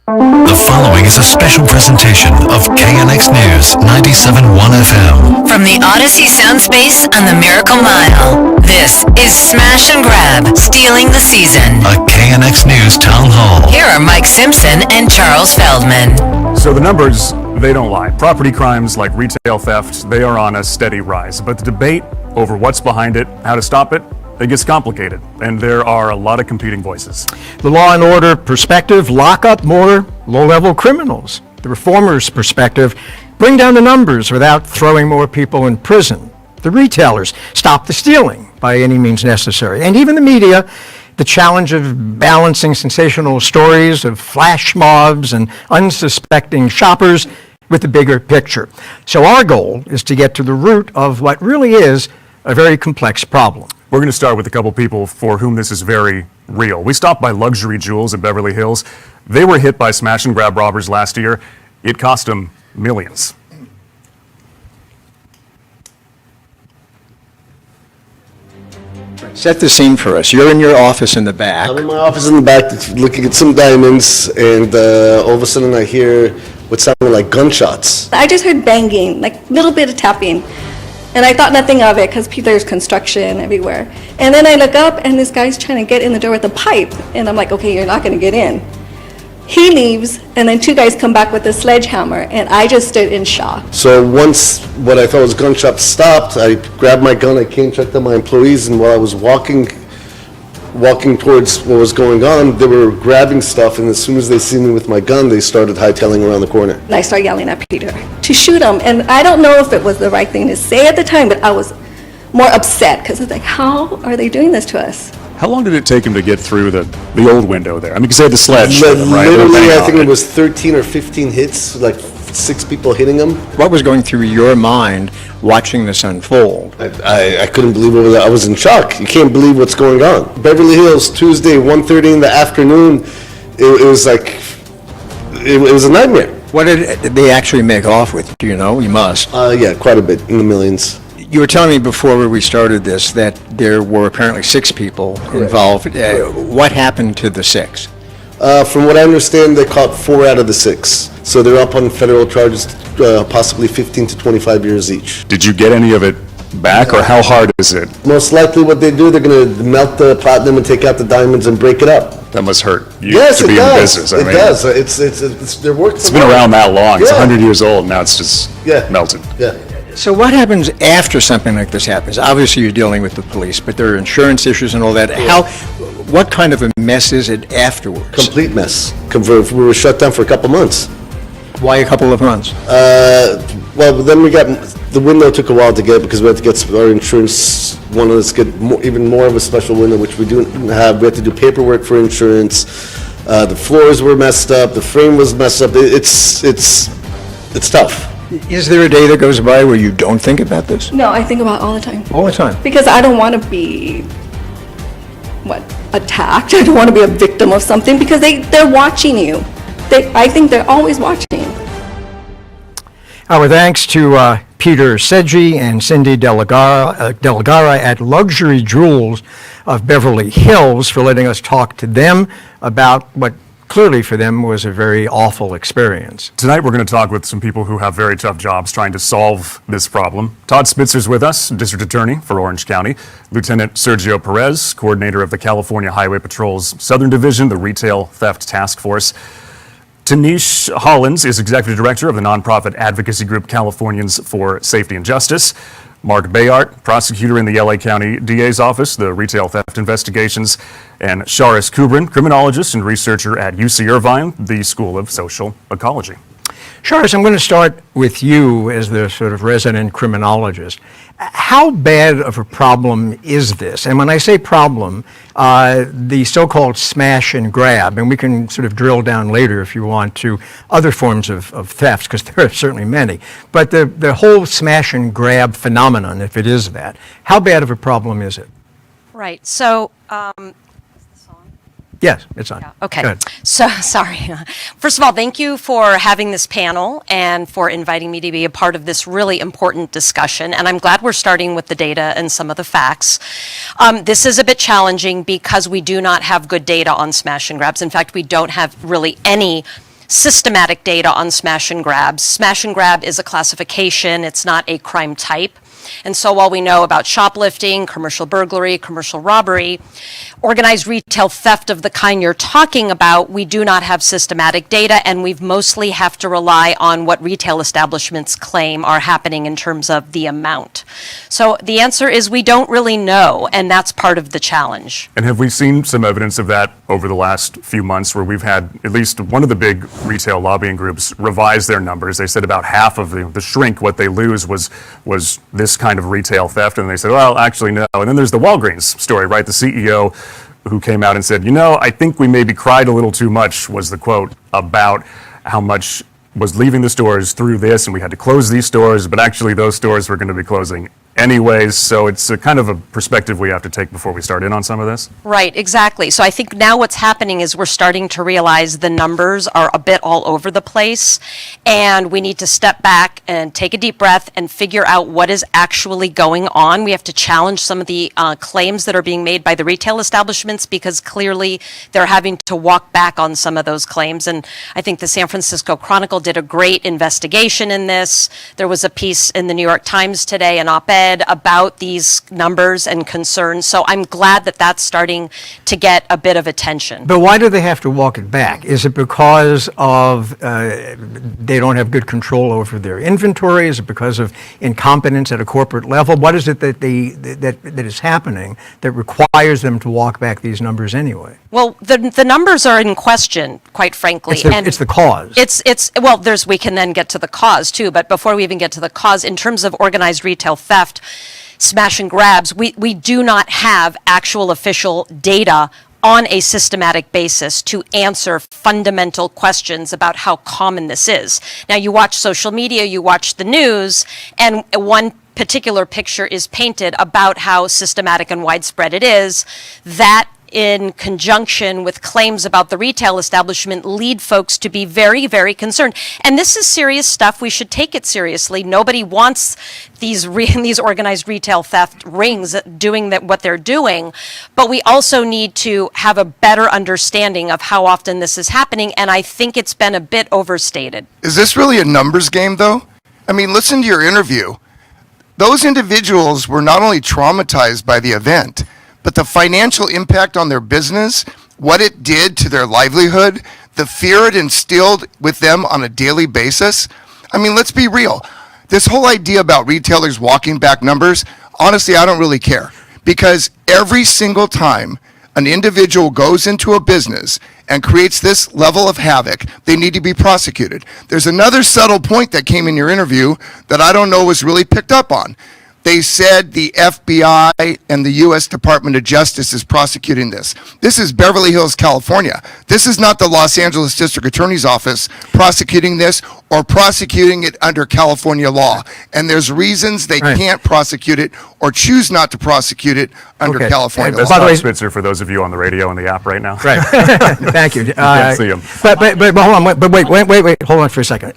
The following is a special presentation of KNX News 97.1 FM. From the Odyssey Sound Space on the Miracle Mile, this is Smash and Grab, Stealing the Season. A KNX News Town Hall. Here are Mike Simpson and Charles Feldman. So the numbers, they don't lie. Property crimes like retail theft, they are on a steady rise. But the debate over what's behind it, how to stop it, it gets complicated, and there are a lot of competing voices. The law and order perspective, lock up more low-level criminals. The reformers' perspective, bring down the numbers without throwing more people in prison. The retailers, stop the stealing by any means necessary. And even the media, the challenge of balancing sensational stories of flash mobs and unsuspecting shoppers with the bigger picture. So our goal is to get to the root of what really is a very complex problem. We're going to start with a couple people for whom this is very real. We stopped by Luxury Jewels in Beverly Hills. They were hit by smash and grab robbers last year. It cost them millions. Set the scene for us. You're in your office in the back. I'm in my office in the back looking at some diamonds, and all of a sudden I hear what sounded like gunshots. I just heard banging, like a little bit of tapping. And I thought nothing of it because there's construction everywhere. And then I look up and this guy's trying to get in the door with a pipe. And I'm like, okay, you're not going to get in. He leaves, and then two guys come back with a sledgehammer, and I just stood in shock. So once what I thought was gunshots stopped, I grabbed my gun, I came, checked on my employees, and while I was walking towards what was going on, they were grabbing stuff, and as soon as they see me with my gun, they started hightailing around the corner. And I started yelling at Peter to shoot him, and I don't know if it was the right thing to say at the time, but I was more upset, because it's like, how are they doing this to us? How long did it take him to get through the old window there? I mean, because they had the sledge, right? Literally, I think it was 13 or 15 hits, like 6 people hitting him. What was going through your mind watching this unfold? I couldn't believe it. I was in shock. You can't believe what's going on. Beverly Hills, Tuesday, 1:30 in the afternoon. It was like, it was a nightmare. What did they actually make off with? Do you know? You must. Yeah, quite a bit, in the millions. You were telling me before we started this that there were apparently 6 people involved. What happened to the 6? From what I understand, they caught 4 out of the 6. So they're up on federal charges, possibly 15 to 25 years each. Did you get any of it back, or how hard is it? Most likely what they do, they're going to melt the platinum and take out the diamonds and break it up. That must hurt you Yes, to it be in the does. business. It does. It's their work. It's been around that long. It's Yeah. 100 years old. Now it's just melted. Yeah. So what happens after something like this happens? Obviously, you're dealing with the police, but there are insurance issues and all that. What kind of a mess is it afterwards? Complete mess. We were shut down for a couple months. Why a couple of months? Well, then the window took a while to get because we had to get our insurance, wanted us to get even more of a special window, which we didn't have. We had to do paperwork for insurance. The floors were messed up. The frame was messed up. It's tough. Is there a day that goes by where you don't think about this? No, I think about it all the time. All the time? Because I don't want to be, attacked. I don't want to be a victim of something because they're watching you. I think they're always watching. Our thanks to Peter Sedgy and Cindy Delegara at Luxury Jewels of Beverly Hills for letting us talk to them about what clearly for them was a very awful experience. Tonight we're going to talk with some people who have very tough jobs trying to solve this problem. Todd Spitzer's with us, District Attorney for Orange County. Lieutenant Sergio Perez, Coordinator of the California Highway Patrol's Southern Division, the Retail Theft Task Force. Tanish Hollins is Executive Director of the nonprofit advocacy group Californians for Safety and Justice. Mark Bayart, prosecutor in the LA County DA's office, the retail theft investigations, and Sharis Kubrin, criminologist and researcher at UC Irvine, the School of Social Ecology. Sharis, I'm going to start with you as the sort of resident criminologist. How bad of a problem is this? And when I say problem, the so-called smash and grab, and we can sort of drill down later if you want to other forms of thefts, because there are certainly many, but the whole smash and grab phenomenon, if it is that, how bad of a problem is it? Right. So, Yes, it's on. yeah, okay. Go ahead. So, sorry. First of all, thank you for having this panel and for inviting me to be a part of this really important discussion. And I'm glad we're starting with the data and some of the facts. This is a bit challenging because we do not have good data on smash and grabs. In fact, we don't have really any systematic data on smash and grabs. Smash and grab is a classification, it's not a crime type. And so while we know about shoplifting, commercial burglary, commercial robbery, organized retail theft of the kind you're talking about, we do not have systematic data, and we've mostly have to rely on what retail establishments claim are happening in terms of the amount. So the answer is we don't really know, and that's part of the challenge. And have we seen some evidence of that over the last few months where we've had at least one of the big retail lobbying groups revise their numbers? They said about half of the shrink, what they lose was this kind of retail theft, and they said, well, actually, no. And then there's the Walgreens story, right? The CEO who came out and said, I think we maybe cried a little too much, was the quote, about how much was leaving the stores through this, and we had to close these stores, but actually those stores were going to be closing anyways. So it's a kind of a perspective we have to take before we start in on some of this. Right, exactly. So I think now what's happening is we're starting to realize the numbers are a bit all over the place, and we need to step back and take a deep breath and figure out what is actually going on. We have to challenge some of the claims that are being made by the retail establishments, because clearly they're having to walk back on some of those claims. And I think the San Francisco Chronicle did a great investigation in this. There was a piece in the New York Times today, an op-ed about these numbers and concerns. So I'm glad that that's starting to get a bit of attention. But why do they have to walk it back? Is it because of they don't have good control over their inventory? Is it because of incompetence at a corporate level? What is it that that is happening that requires them to walk back these numbers anyway? Well, the numbers are in question, quite frankly. It's the cause. Well, we can then get to the cause too, but before we even get to the cause, in terms of organized retail theft, smash and grabs, we do not have actual official data on a systematic basis to answer fundamental questions about how common this is. Now, you watch social media, you watch the news, and one particular picture is painted about how systematic and widespread it is. That, in conjunction with claims about the retail establishment, lead folks to be very, very concerned. And this is serious stuff. We should take it seriously. Nobody wants these organized retail theft rings doing what they're doing. But we also need to have a better understanding of how often this is happening. And I think it's been a bit overstated. Is this really a numbers game, though? I mean, listen to your interview. Those individuals were not only traumatized by the event, but the financial impact on their business, what it did to their livelihood, the fear it instilled with them on a daily basis. I mean, let's be real. This whole idea about retailers walking back numbers, honestly, I don't really care. Because every single time an individual goes into a business and creates this level of havoc, they need to be prosecuted. There's another subtle point that came in your interview that I don't know was really picked up on. They said the FBI and the U.S. Department of Justice is prosecuting this. This is Beverly Hills, California. This is not the Los Angeles District Attorney's Office prosecuting this or prosecuting it under California law. And there's reasons they can't prosecute it or choose not to prosecute it under California law. By the way, Spitzer, for those of you on the radio and the app right now. Right. Thank you. You can't see him. But hold on. But wait. Hold on for a second.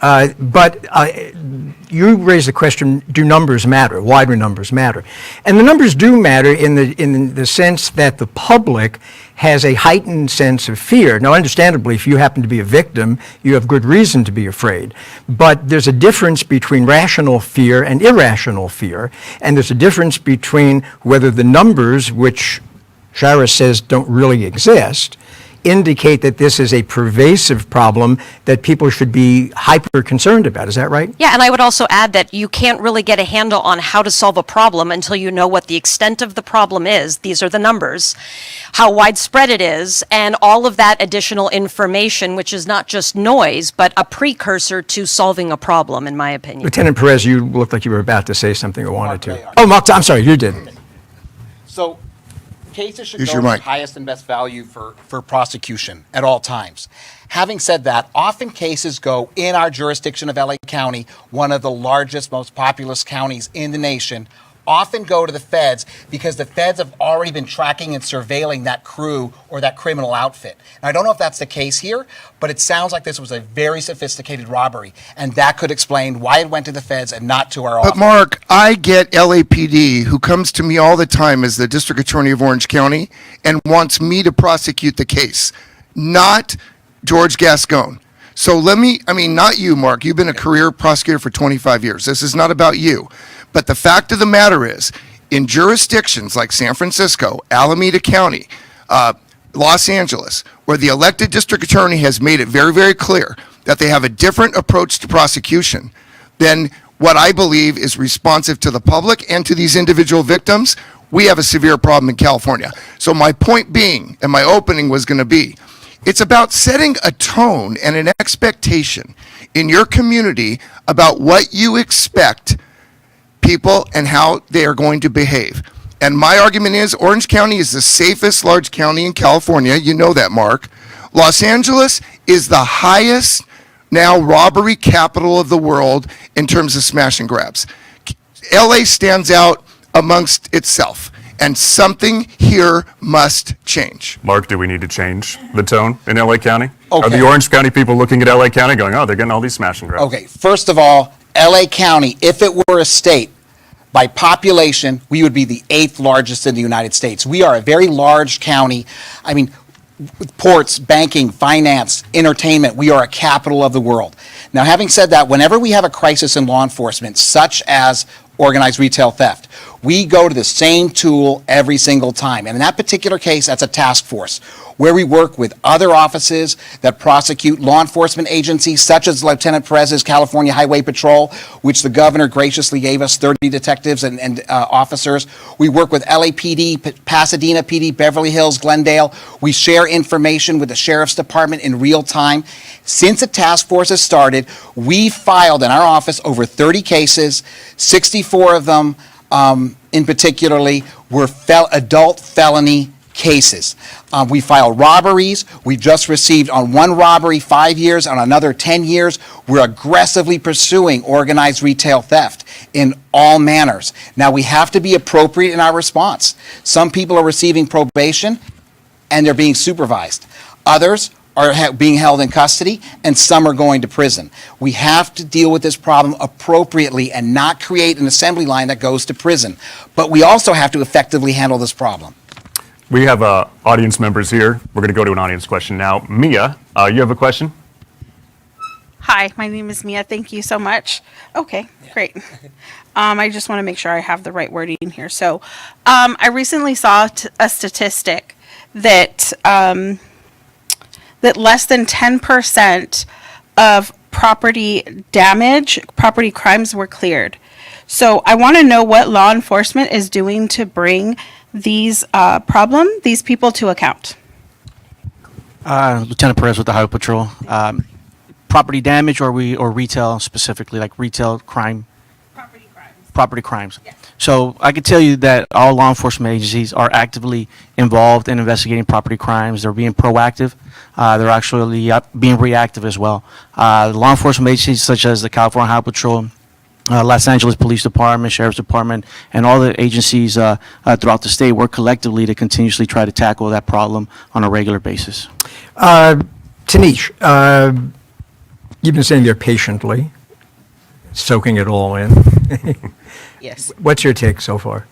You raised the question: do numbers matter? Why do numbers matter? And the numbers do matter in the sense that the public has a heightened sense of fear. Now, understandably, if you happen to be a victim, you have good reason to be afraid. But there's a difference between rational fear and irrational fear, and there's a difference between whether the numbers, which Shara says don't really exist, indicate that this is a pervasive problem that people should be hyper concerned about. Is that right? Yeah, and I would also add that you can't really get a handle on how to solve a problem until you know what the extent of the problem is. These are the numbers, how widespread it is, and all of that additional information, which is not just noise, but a precursor to solving a problem, in my opinion. Lieutenant Perez, you looked like you were about to say something or wanted to. Oh, Mark, I'm sorry, you did. So cases should Use go your to mic. highest and best value for prosecution at all times. Having said that, often cases go in our jurisdiction of LA County, one of the largest, most populous counties in the nation, often go to the feds because the feds have already been tracking and surveilling that crew or that criminal outfit. And I don't know if that's the case here, but it sounds like this was a very sophisticated robbery, and that could explain why it went to the feds and not to our office. But Mark, I get LAPD, who comes to me all the time as the District Attorney of Orange County and wants me to prosecute the case, not George Gascon. So not you, Mark. You've been a career prosecutor for 25 years. This is not about you. But the fact of the matter is, in jurisdictions like San Francisco, Alameda County, Los Angeles, where the elected district attorney has made it very, very clear that they have a different approach to prosecution than what I believe is responsive to the public and to these individual victims, we have a severe problem in California. So my point being, and my opening was going to be, it's about setting a tone and an expectation in your community about what you expect people and how they are going to behave. And my argument is Orange County is the safest large county in California. You know that, Mark. Los Angeles is the highest now robbery capital of the world in terms of smash and grabs. LA stands out amongst itself, and something here must change. Mark, do we need to change the tone in LA County? Okay. Are the Orange County people looking at LA County going, oh, they're getting all these smash and grabs? Okay, first of all, LA County, if it were a state, by population, we would be the 8th largest in the United States. We are a very large county. I mean, ports, banking, finance, entertainment, we are a capital of the world. Now, having said that, whenever we have a crisis in law enforcement, such as organized retail theft, we go to the same tool every single time. And in that particular case, that's a task force where we work with other offices that prosecute law enforcement agencies, such as Lieutenant Perez's California Highway Patrol, which the governor graciously gave us 30 detectives and officers. We work with LAPD, Pasadena PD, Beverly Hills, Glendale. We share information with the Sheriff's Department in real time. Since the task force has started, we filed in our office over 30 cases, 64 of them in particularly were adult felony cases. We filed robberies. We just received on one robbery 5 years, on another 10 years. We're aggressively pursuing organized retail theft in all manners. Now, we have to be appropriate in our response. Some people are receiving probation and they're being supervised. Others are being held in custody, and some are going to prison. We have to deal with this problem appropriately and not create an assembly line that goes to prison. But we also have to effectively handle this problem. We have audience members here. We're going to go to an audience question now. Mia, you have a question? Hi, my name is Mia. Thank you so much. Okay, great. I just want to make sure I have the right wording here. So I recently saw a statistic that that less than 10% of property damage, property crimes were cleared. So I want to know what law enforcement is doing to bring these people to account. Lieutenant Perez with the Highway Patrol. Property damage or retail specifically, like retail crime? Property crimes. Yeah. So I can tell you that all law enforcement agencies are actively involved in investigating property crimes. They're being proactive. They're actually being reactive as well. Law enforcement agencies such as the California Highway Patrol, Los Angeles Police Department, Sheriff's Department, and all the agencies throughout the state work collectively to continuously try to tackle that problem on a regular basis. Tanish, you've been sitting there patiently, soaking it all in. Yes. What's your take so far?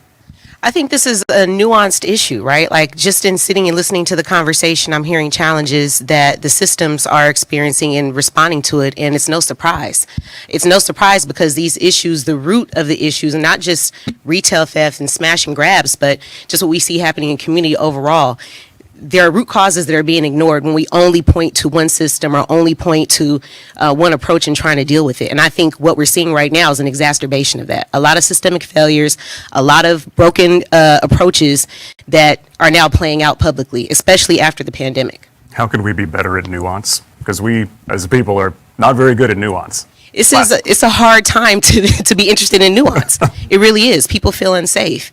I think this is a nuanced issue, right? Like just in sitting and listening to the conversation, I'm hearing challenges that the systems are experiencing and responding to it, and it's no surprise. It's no surprise because these issues, the root of the issues, and not just retail theft and smash and grabs, but just what we see happening in community overall. There are root causes that are being ignored when we only point to one system or only point to one approach and trying to deal with it. And I think what we're seeing right now is an exacerbation of that. A lot of systemic failures, a lot of broken approaches that are now playing out publicly, especially after the pandemic. How can we be better at nuance? Because we, as a people, are not very good at nuance. It's a hard time to be interested in nuance. It really is. People feel unsafe.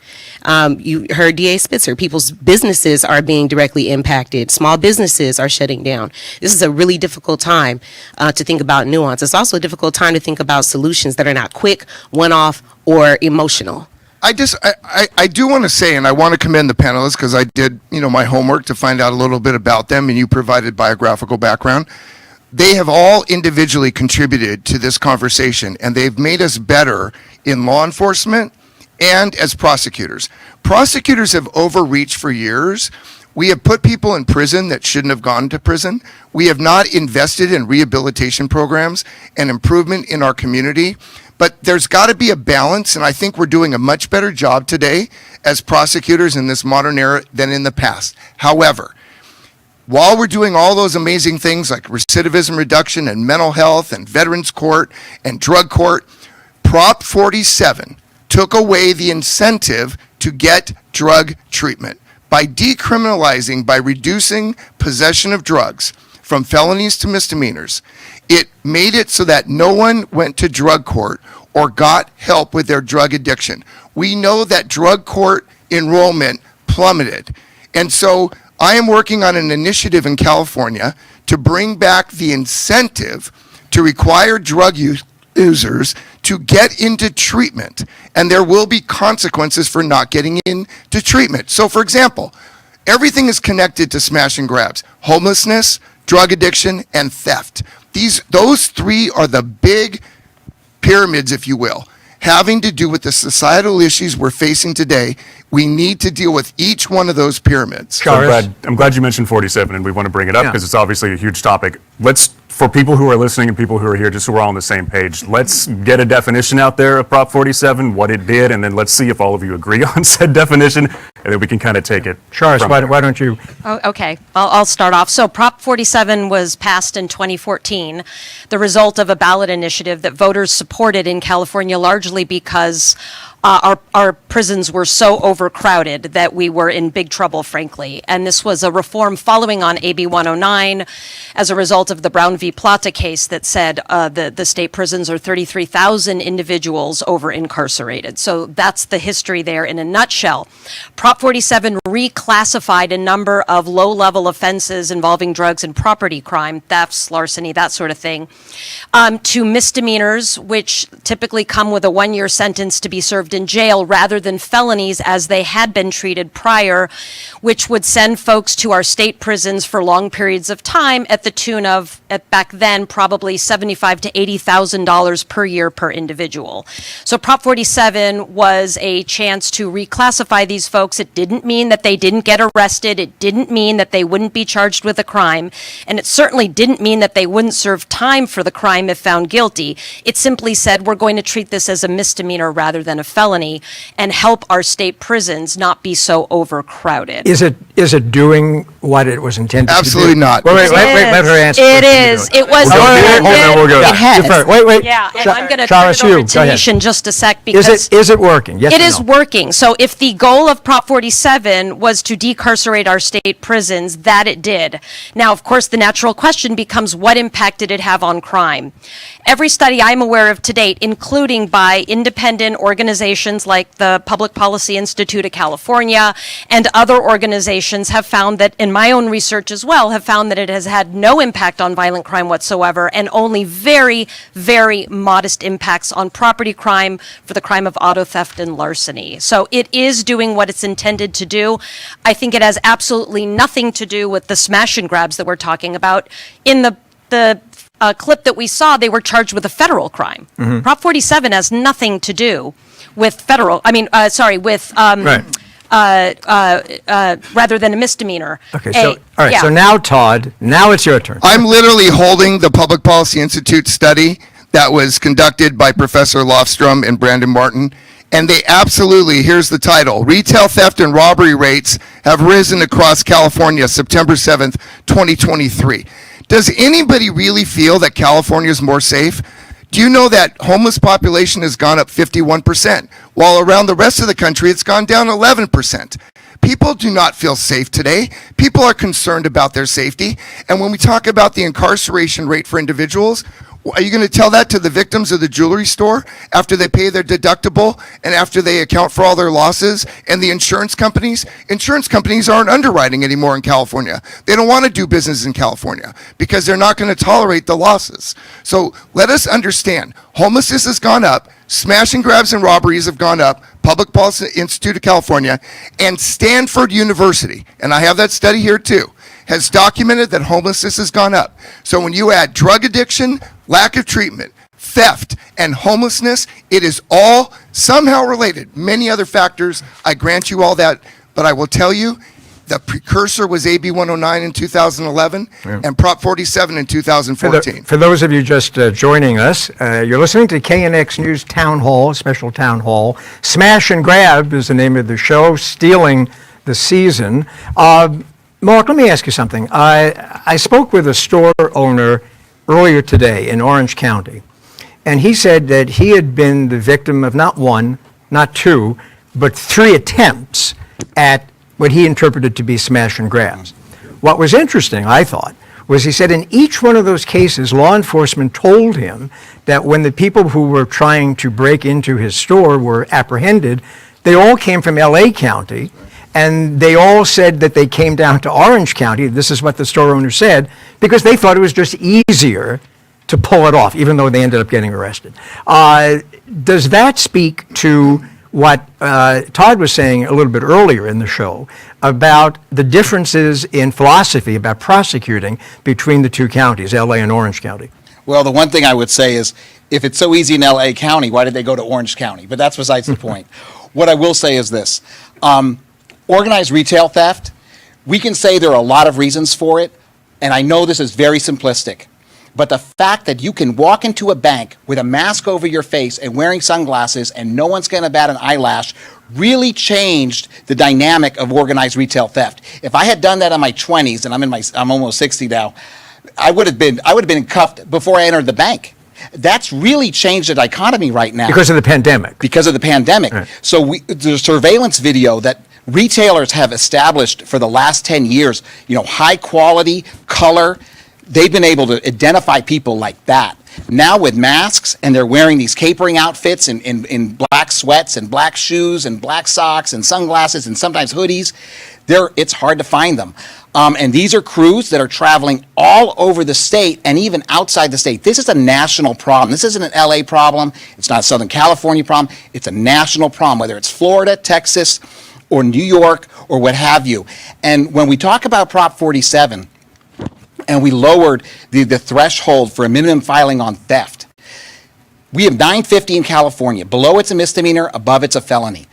You heard DA Spitzer. People's businesses are being directly impacted. Small businesses are shutting down. This is a really difficult time to think about nuance. It's also a difficult time to think about solutions that are not quick, one-off, or emotional. I do want to say, and I want to commend the panelists because I did, my homework to find out a little bit about them, and you provided biographical background. They have all individually contributed to this conversation, and they've made us better in law enforcement and as prosecutors. Prosecutors have overreached for years We have put people in prison that shouldn't have gone to prison. We have not invested in rehabilitation programs and improvement in our community. But there's got to be a balance, and I think we're doing a much better job today as prosecutors in this modern era than in the past. However, while we're doing all those amazing things like recidivism reduction and mental health and veterans court and drug court, Prop 47 took away the incentive to get drug treatment. By decriminalizing, by reducing possession of drugs from felonies to misdemeanors, it made it so that no one went to drug court or got help with their drug addiction. We know that drug court enrollment plummeted. And so I am working on an initiative in California to bring back the incentive to require drug users to get into treatment, and there will be consequences for not getting into treatment. So for example, everything is connected to smash and grabs: homelessness, drug addiction, and theft. Those three are the big pyramids, if you will, having to do with the societal issues we're facing today. We need to deal with each one of those pyramids. So I'm glad you mentioned 47, and we want to bring it up because it's obviously a huge topic. For people who are listening and people who are here, just so we're all on the same page, let's get a definition out there of Prop 47, what it did, and then let's see if all of you agree on said definition, and then we can kind of take it. Charis, why don't you? Oh, okay, I'll start off. So Prop 47 was passed in 2014, the result of a ballot initiative that voters supported in California largely because our prisons were so overcrowded that we were in big trouble, frankly. And this was a reform following on AB 109 as a result of the Brown v. Plata case that said the state prisons are 33,000 individuals over incarcerated. So that's the history there in a nutshell. Prop 47 reclassified a number of low-level offenses involving drugs and property crime, thefts, larceny, that sort of thing, to misdemeanors, which typically come with a 1-year sentence to be served in jail rather than felonies as they had been treated prior, which would send folks to our state prisons for long periods of time at the tune of, back then, probably $75,000 to $80,000 per year per individual. So Prop 47 was a chance to reclassify these folks. It didn't mean that they didn't get arrested. It didn't mean that they wouldn't be charged with a crime. And it certainly didn't mean that they wouldn't serve time for the crime if found guilty. It simply said we're going to treat this as a misdemeanor rather than a felony and help our state prisons not be so overcrowded. Is it doing what it was intended to do? Absolutely not. Wait, let her answer. It is. It was intended. It has. Wait. Yeah, and I'm going to turn Charis, it over you, to go ahead. Nish in just a sec because Is it working? Yes it or is no? working. So if the goal of Prop 47 was to decarcerate our state prisons, that it did. Now, of course, the natural question becomes what impact did it have on crime? Every study I'm aware of to date, including by independent organizations like the Public Policy Institute of California and other organizations, have found that, in my own research as well, have found that it has had no impact on violent crime whatsoever and only very, very modest impacts on property crime for the crime of auto theft and larceny. So it is doing what it's intended to do. I think it has absolutely nothing to do with the smash and grabs that we're talking about. In the clip that we saw, they were charged with a federal crime. Prop 47 has nothing to do with federal, Right. rather than a misdemeanor. Okay, all right, so now, Todd, now it's your turn. I'm literally holding the Public Policy Institute study that was conducted by Professor Lofstrom and Brandon Martin. And they absolutely, here's the title: Retail theft and robbery rates have risen across California, September 7th, 2023. Does anybody really feel that California is more safe? Do you know that homeless population has gone up 51%, while around the rest of the country it's gone down 11%? People do not feel safe today. People are concerned about their safety. And when we talk about the incarceration rate for individuals, are you going to tell that to the victims of the jewelry store after they pay their deductible and after they account for all their losses? And the insurance companies? Insurance companies aren't underwriting anymore in California. They don't want to do business in California because they're not going to tolerate the losses. So let us understand, homelessness has gone up, smash and grabs and robberies have gone up, Public Policy Institute of California, and Stanford University, and I have that study here too, has documented that homelessness has gone up. So when you add drug addiction, lack of treatment, theft, and homelessness, it is all somehow related. Many other factors, I grant you all that, but I will tell you, The precursor was AB 109 in 2011 and Prop 47 in 2014. For those of you just joining us, you're listening to KNX News Town Hall, special town hall. Smash and Grab is the name of the show, stealing the season. Mark, let me ask you something. I spoke with a store owner earlier today in Orange County, and he said that he had been the victim of not one, not two, but 3 attempts at what he interpreted to be smash and grabs. What was interesting, I thought, was he said in each one of those cases, law enforcement told him that when the people who were trying to break into his store were apprehended, they all came from LA County, and they all said that they came down to Orange County, this is what the store owner said, because they thought it was just easier to pull it off, even though they ended up getting arrested. Does that speak to what Todd was saying a little bit earlier in the show about the differences in philosophy about prosecuting between the two counties, LA and Orange County? Well, the one thing I would say is, if it's so easy in LA County, why did they go to Orange County? But that's besides the point. What I will say is this. Organized retail theft, we can say there are a lot of reasons for it, and I know this is very simplistic. But the fact that you can walk into a bank with a mask over your face and wearing sunglasses and no one's going to bat an eyelash really changed the dynamic of organized retail theft. If I had done that in my 20s, and I'm almost 60 now, I would have been cuffed before I entered the bank. That's really changed the dichotomy right now. Because of the pandemic. Because of the pandemic. Right. So the surveillance video that retailers have established for the last 10 years, high quality, color, they've been able to identify people like that. Now with masks, and they're wearing these capering outfits in black sweats and black shoes and black socks and sunglasses and sometimes hoodies, it's hard to find them. And these are crews that are traveling all over the state and even outside the state. This is a national problem. This isn't an LA problem. It's not a Southern California problem. It's a national problem, whether it's Florida, Texas, or New York, or what have you. And when we talk about Prop 47, and we lowered the threshold for a minimum filing on theft. We have 950 in California. Below it's a misdemeanor, above it's a felony.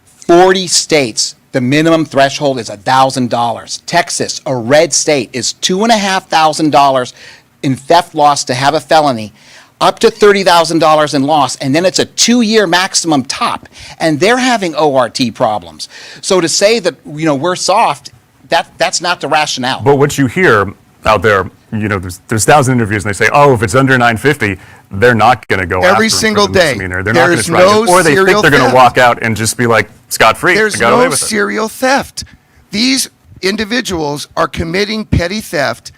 40 states, the minimum threshold is $1,000. Texas, a red state, is $2,500 in theft loss to have a felony, up to $30,000 in loss, and then it's a 2-year maximum top. And they're having ORT problems. So to say that we're soft, that's not the rationale. But what you hear out there, there's 1,000 interviews, and they say, if it's under 950, they're not going to go every after single them for the day. misdemeanor. They're not going to There's try no it. Or they think serial they're going to theft. walk out and just be like scot-free. There's and got away no with it. serial theft. These individuals are committing petty theft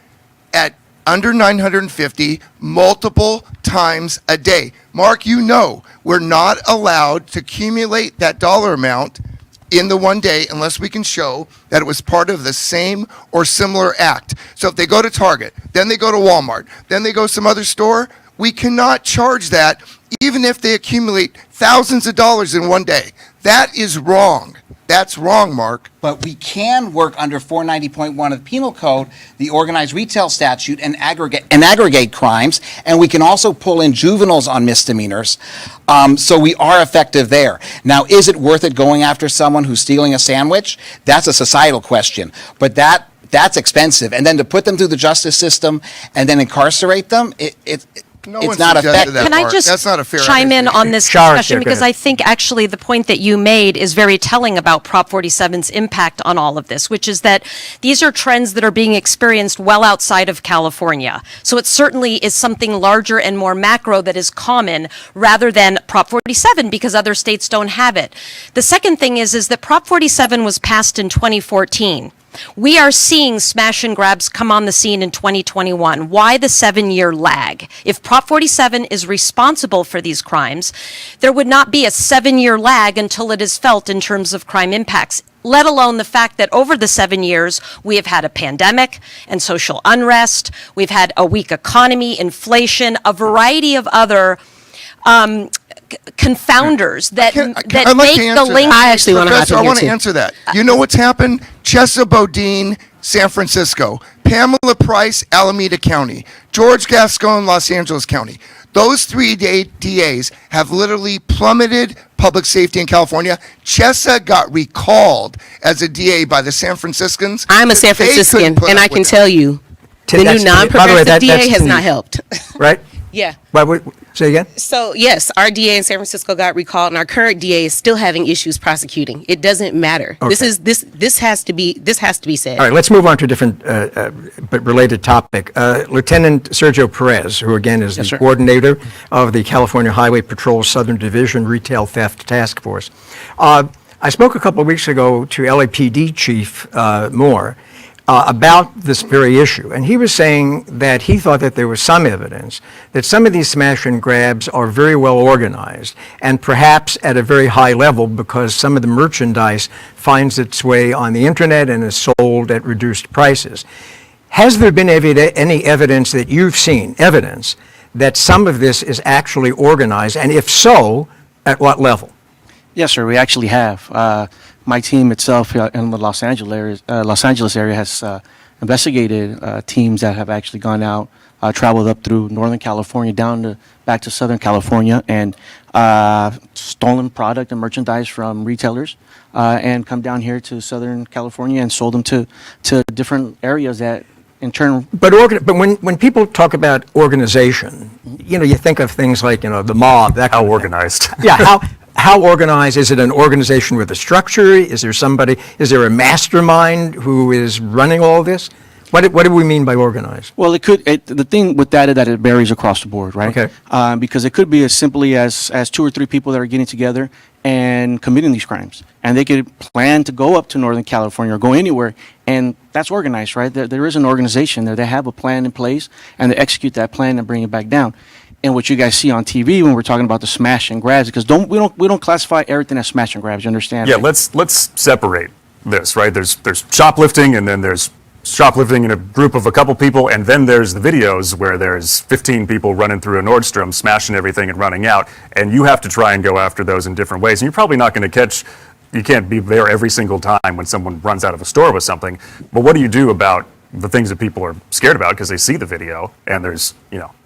at under 950 multiple times a day. Mark, we're not allowed to accumulate that dollar amount in the one day unless we can show that it was part of the same or similar act. So if they go to Target, then they go to Walmart, then they go some other store, we cannot charge that even if they accumulate thousands of dollars in one day. That is wrong. That's wrong, Mark. But we can work under 490.1 of the Penal Code, the organized retail statute, and aggregate crimes, and we can also pull in juveniles on misdemeanors. So we are effective there. Now, is it worth it going after someone who's stealing a sandwich? That's a societal question. But that's expensive. And then to put them through the justice system and then incarcerate them, it's not effective. Can I just That's not a fair chime in on this Shara, discussion? yeah, go Because ahead. I think actually the point that you made is very telling about Prop 47's impact on all of this, which is that these are trends that are being experienced well outside of California. So it certainly is something larger and more macro that is common rather than Prop 47 because other states don't have it. The second thing is that Prop 47 was passed in 2014. We are seeing smash and grabs come on the scene in 2021. Why the 7-year lag? If Prop 47 is responsible for these crimes, there would not be a 7-year lag until it is felt in terms of crime impacts, let alone the fact that over the 7 years, we have had a pandemic and social unrest, we've had a weak economy, inflation, a variety of other confounders that I'd like make to the answer link. that. I actually want to Professor, hop in I here want to too. answer that. You know what's happened? Chesa Bodine, San Francisco, Pamela Price, Alameda County, George Gascon, Los Angeles County. Those three DAs have literally plummeted public safety in California. Chesa got recalled as a DA by the San Franciscans. I'm a San They couldn't Franciscan, put and up I with can it. tell you, the That's- new by the way, non-progressive DA that's has the- not helped. Right? Yeah. Say again? So yes, our DA in San Francisco got recalled, and our current DA is still having issues prosecuting. It doesn't matter. Okay. This has to be said. All right, let's move on to a different but related topic. Lieutenant Sergio Perez, who again is the coordinator of the California Highway Patrol Southern Division Retail Theft Task Force. I spoke a couple of weeks ago to LAPD Chief Moore about this very issue, and he was saying that he thought that there was some evidence that some of these smash and grabs are very well organized, and perhaps at a very high level, because some of the merchandise finds its way on the internet and is sold at reduced prices. Has there been any evidence that you've seen, evidence that some of this is actually organized, and if so, at what level? Yes, sir. We actually have. My team itself in the Los Angeles area has investigated teams that have actually gone out, traveled up through Northern California, back to Southern California, and stolen product and merchandise from retailers, and come down here to Southern California and sold them to different areas that in turn. But when people talk about organization, you think of things like the mob. That How organized? Yeah. How organized? Is it an organization with a structure? Is there a mastermind who is running all this? What do we mean by organized? Well, the thing with that is that it varies across the board, right? Okay. Because it could be as simply as 2 or 3 people that are getting together and committing these crimes. And they could plan to go up to Northern California or go anywhere, and that's organized, right? There is an organization there. They have a plan in place, and they execute that plan and bring it back down. And what you guys see on TV when we're talking about the smash and grabs, because we don't classify everything as smash and grabs. You understand? Yeah, right? let's separate this, right? There's shoplifting, and then there's shoplifting in a group of a couple people, and then there's the videos where there's 15 people running through a Nordstrom, smashing everything and running out, and you have to try and go after those in different ways. And you're probably not going to you can't be there every single time when someone runs out of a store with something. But what do you do about the things that people are scared about because they see the video and there's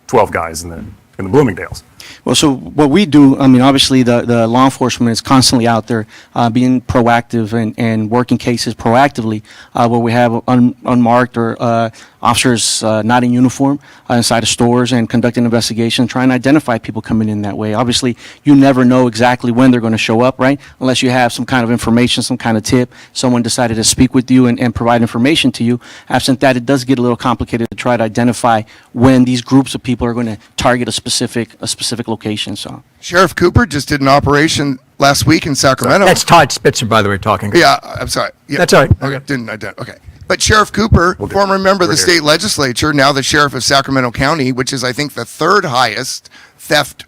12 guys in the Bloomingdale's? Well, so what we do, obviously the law enforcement is constantly out there being proactive and working cases proactively where we have unmarked or officers not in uniform inside of stores and conducting investigation, trying to identify people coming in that way. Obviously, you never know exactly when they're going to show up, right? Unless you have some kind of information, some kind of tip, someone decided to speak with you and provide information to you. Absent that, it does get a little complicated to try to identify when these groups of people are going to target a specific location. So Sheriff Cooper just did an operation last week in Sacramento. That's Todd Spitzer, by the way, talking. Yeah, I'm sorry. Yeah. That's all right. Okay. Didn't identify. Okay. But Sheriff Cooper, former member of the state legislature, now the sheriff of Sacramento County, which is, I think, the 3rd highest theft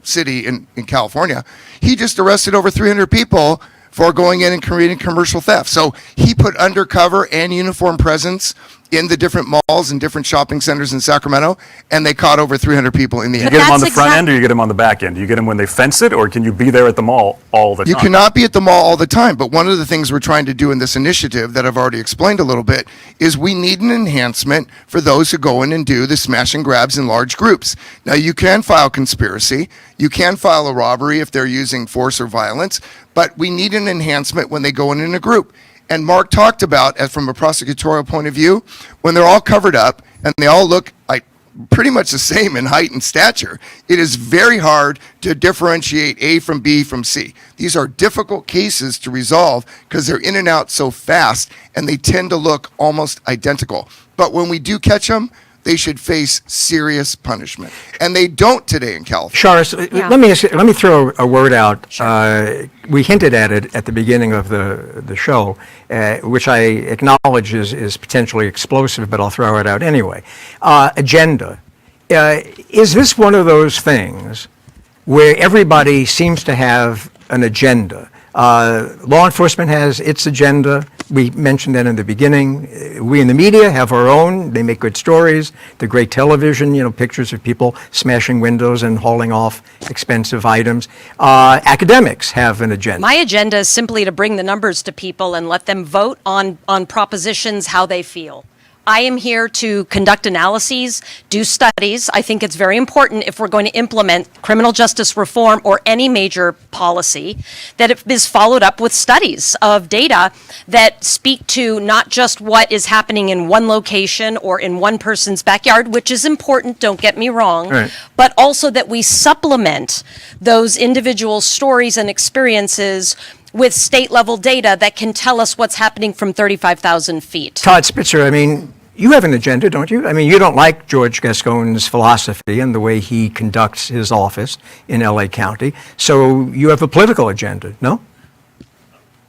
city in California, he just arrested over 300 people for going in and committing commercial theft. So he put undercover and uniform presence in the different malls and different shopping centers in Sacramento, and they caught over 300 people in the You end. get them on the front end, or you get them on the back end? Do you get them when they fence it, or can you be there at the mall all the time? You cannot be at the mall all the time, but one of the things we're trying to do in this initiative that I've already explained a little bit is we need an enhancement for those who go in and do the smash and grabs in large groups. Now, you can file conspiracy, you can file a robbery if they're using force or violence, but we need an enhancement when they go in a group. And Mark talked about, as from a prosecutorial point of view, when they're all covered up and they all look like pretty much the same in height and stature, it is very hard to differentiate A from B from C. These are difficult cases to resolve because they're in and out so fast and they tend to look almost identical. But when we do catch them, they should face serious punishment. And they don't today in California. Charis, let me throw a word out. Sure. We hinted at it at the beginning of the show, which I acknowledge is potentially explosive, but I'll throw it out anyway. Agenda. Is this one of those things where everybody seems to have an agenda? Law enforcement has its agenda, We mentioned that in the beginning. We in the media have our own. They make good stories. They're great television, pictures of people smashing windows and hauling off expensive items. Academics have an agenda. My agenda is simply to bring the numbers to people and let them vote on propositions how they feel. I am here to conduct analyses, do studies. I think it's very important if we're going to implement criminal justice reform or any major policy that it is followed up with studies of data that speak to not just what is happening in one location or in one person's backyard, which is important, don't get me wrong, Right. but also that we supplement those individual stories and experiences with state-level data that can tell us what's happening from 35,000 feet. Todd Spitzer, you have an agenda, don't you? You don't like George Gascon's philosophy and the way he conducts his office in LA County, so you have a political agenda, no?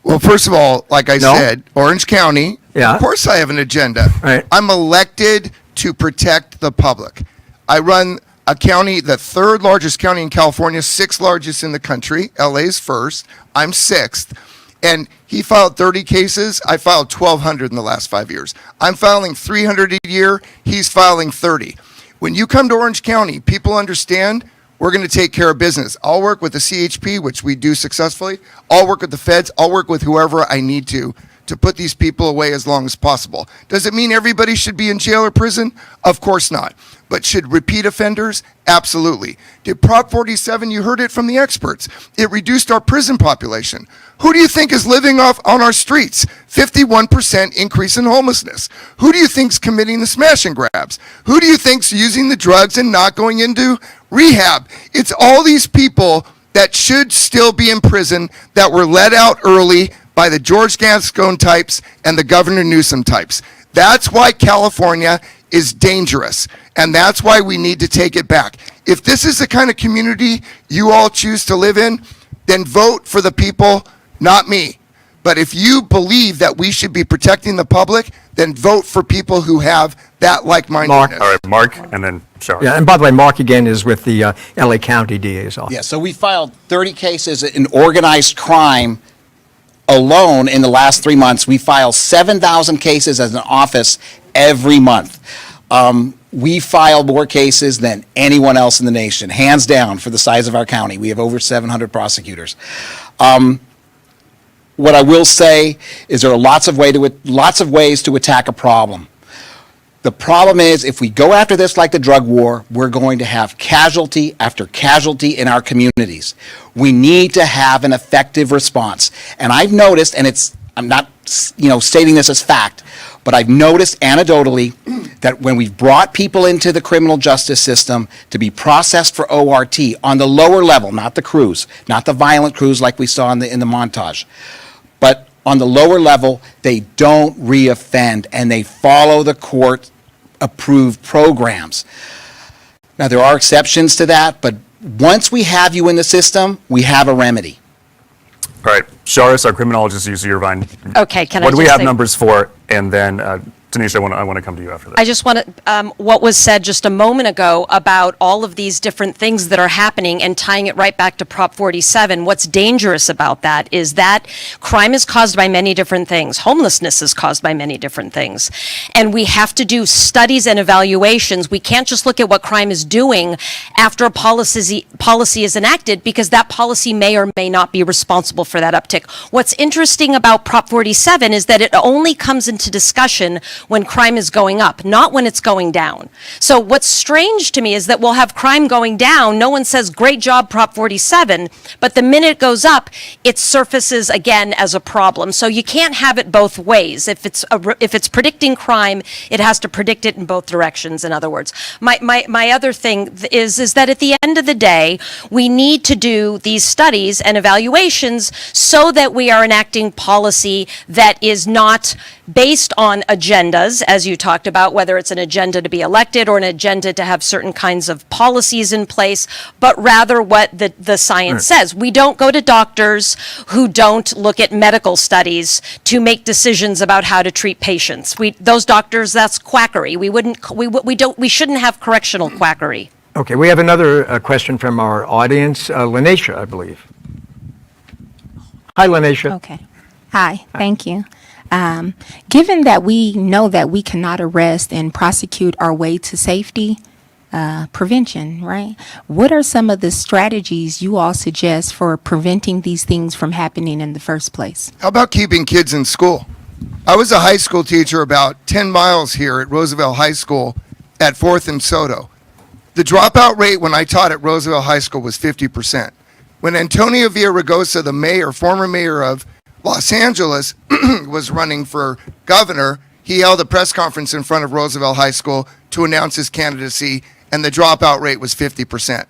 Well, first of all, like I No? said, Orange County, Yeah. of course I have an agenda. Right. I'm elected to protect the public. I run a county, the third largest county in California, sixth largest in the country. LA's first. I'm sixth. And he filed 30 cases. I filed 1,200 in the last 5 years. I'm filing 300 a year. He's filing 30. When you come to Orange County, people understand we're going to take care of business. I'll work with the CHP, which we do successfully. I'll work with the feds. I'll work with whoever I need to put these people away as long as possible. Does it mean everybody should be in jail or prison? Of course not. But should repeat offenders? Absolutely. Did Prop 47, you heard it from the experts, it reduced our prison population. Who do you think is living off on our streets? 51% increase in homelessness. Who do you think's committing the smash and grabs? Who do you think's using the drugs and not going into rehab? It's all these people that should still be in prison that were let out early by the George Gascon types and the Governor Newsom types. That's why California is dangerous, and that's why we need to take it back. If this is the kind of community you all choose to live in, then vote for the people, not me. But if you believe that we should be protecting the public, then vote for people who have that like-mindedness. All right, Mark, and then Shar. Yeah, and by the way, Mark again is with the LA County DA's office. Yeah, so we filed 30 cases in organized crime alone in the last 3 months. We file 7,000 cases as an office every month. We file more cases than anyone else in the nation, hands down, for the size of our county. We have over 700 prosecutors. What I will say is there are lots of ways to attack a problem. The problem is, if we go after this like the drug war, we're going to have casualty after casualty in our communities. We need to have an effective response. And I've noticed, and I'm not, stating this as fact, but I've noticed anecdotally that when we've brought people into the criminal justice system to be processed for ORT on the lower level, not the crews, not the violent crews like we saw in the montage, but on the lower level, they don't reoffend and they follow the court-approved programs. Now, there are exceptions to that, but once we have you in the system, we have a remedy. All right, Sharis, our criminologist, user Irvine. Okay, can I What do we just have say- numbers for? And then, Tanisha, I want to come to you after that. I just want to, what was said just a moment ago about all of these different things that are happening and tying it right back to Prop 47, what's dangerous about that is that crime is caused by many different things. Homelessness is caused by many different things. And we have to do studies and evaluations. We can't just look at what crime is doing after a policy is enacted, because that policy may or may not be responsible for that uptick. What's interesting about Prop 47 is that it only comes into discussion when crime is going up, not when it's going down. So what's strange to me is that we'll have crime going down, no one says, great job, Prop 47, but the minute it goes up, it surfaces again as a problem. So you can't have it both ways. If it's predicting crime, it has to predict it in both directions, in other words. My other thing is that at the end of the day, we need to do these studies and evaluations so that we are enacting policy that is not based on agendas, as you talked about, whether it's an agenda to be elected or an agenda to have certain kinds of policies in place, but rather what the science says. We don't go to doctors who don't look at medical studies to make decisions about how to treat patients. Those doctors, that's quackery. We shouldn't have correctional quackery. Okay, we have another question from our audience, Lanesha, I believe. Hi, Lanesha. Okay. Hi, thank you. Given that we know that we cannot arrest and prosecute our way to safety, prevention, right? What are some of the strategies you all suggest for preventing these things from happening in the first place? How about keeping kids in school? I was a high school teacher about 10 miles here at Roosevelt High School at 4th and Soto. The dropout rate when I taught at Roosevelt High School was 50%. When Antonio Villaraigosa, the mayor, former mayor of Los Angeles, was running for governor, he held a press conference in front of Roosevelt High School to announce his candidacy, and the dropout rate was 50%.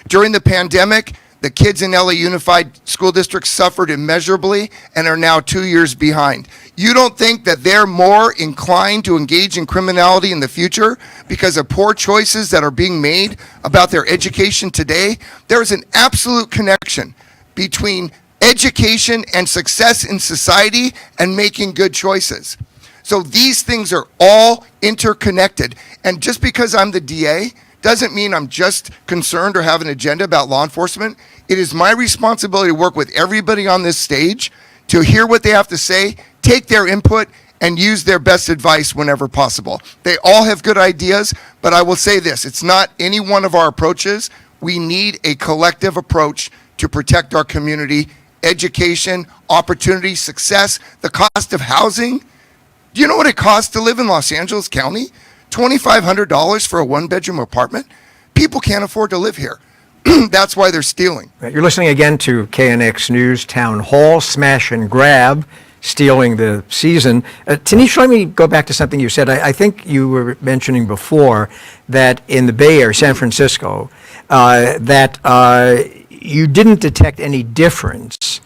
During the pandemic, the kids in LA Unified School District suffered immeasurably and are now 2 years behind. You don't think that they're more inclined to engage in criminality in the future because of poor choices that are being made about their education today? There is an absolute connection between education and success in society and making good choices. So these things are all interconnected. And just because I'm the DA doesn't mean I'm just concerned or have an agenda about law enforcement. It is my responsibility to work with everybody on this stage to hear what they have to say, take their input, and use their best advice whenever possible. They all have good ideas, but I will say this, it's not any one of our approaches. We need a collective approach to protect our community, education, opportunity, success, the cost of housing. Do you know what it costs to live in Los Angeles County? $2,500 for a one-bedroom apartment? People can't afford to live here. That's why they're stealing. Right, you're listening again to KNX News Town Hall, Smash and Grab, stealing the season. Tanisha, let me go back to something you said. I think you were mentioning before that in the Bay Area, San Francisco, that you didn't detect any difference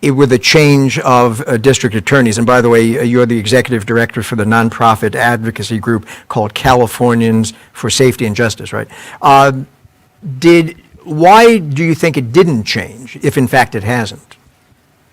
with the change of district attorneys. And by the way, you're the executive director for the nonprofit advocacy group called Californians for Safety and Justice, right? Why do you think it didn't change, if in fact it hasn't?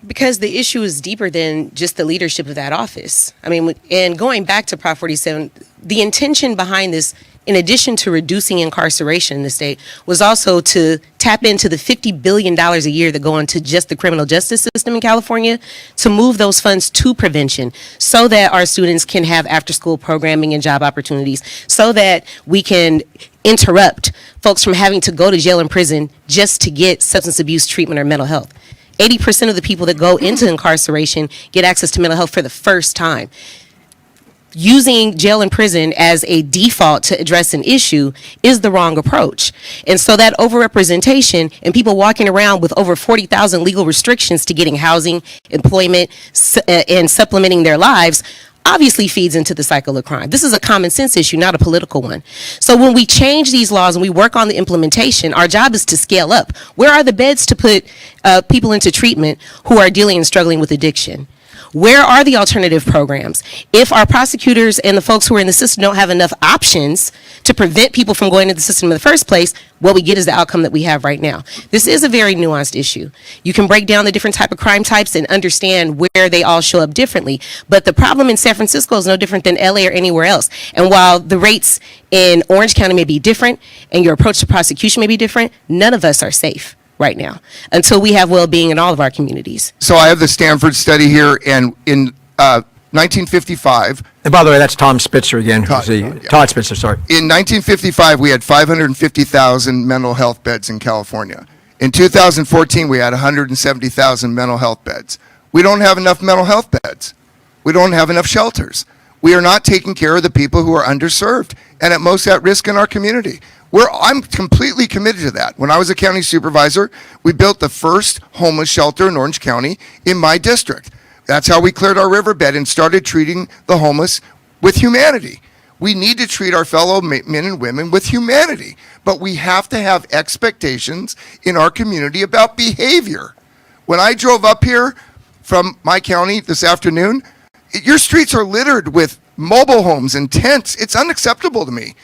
Because the issue is deeper than just the leadership of that office. I mean, and going back to Prop 47, the intention behind this, in addition to reducing incarceration in the state, was also to tap into the $50 billion a year that go into just the criminal justice system in California, to move those funds to prevention so that our students can have after-school programming and job opportunities, so that we can interrupt folks from having to go to jail and prison just to get substance abuse treatment or mental health. 80% of the people that go into incarceration get access to mental health for the first time. Using jail and prison as a default to address an issue is the wrong approach. And so that overrepresentation and people walking around with over 40,000 legal restrictions to getting housing, employment, and supplementing their lives obviously feeds into the cycle of crime. This is a common sense issue, not a political one. So when we change these laws and we work on the implementation, our job is to scale up. Where are the beds to put people into treatment who are dealing and struggling with addiction? Where are the alternative programs? If our prosecutors and the folks who are in the system don't have enough options to prevent people from going into the system in the first place, what we get is the outcome that we have right now. This is a very nuanced issue. You can break down the different type of crime types and understand where they all show up differently. But the problem in San Francisco is no different than LA or anywhere else. And while the rates in Orange County may be different and your approach to prosecution may be different, none of us are safe right now until we have well-being in all of our communities. So I have the Stanford study here, and in 1955... And by the way, that's Tom Spitzer again, Todd Spitzer, sorry. In 1955, we had 550,000 mental health beds in California. In 2014, we had 170,000 mental health beds. We don't have enough mental health beds. We don't have enough shelters. We are not taking care of the people who are underserved and at most at risk in our community. I'm completely committed to that. When I was a county supervisor, we built the first homeless shelter in Orange County in my district. That's how we cleared our riverbed and started treating the homeless with humanity. We need to treat our fellow men and women with humanity, but we have to have expectations in our community about behavior. When I drove up here from my county this afternoon, your streets are littered with mobile homes and tents. It's unacceptable to me.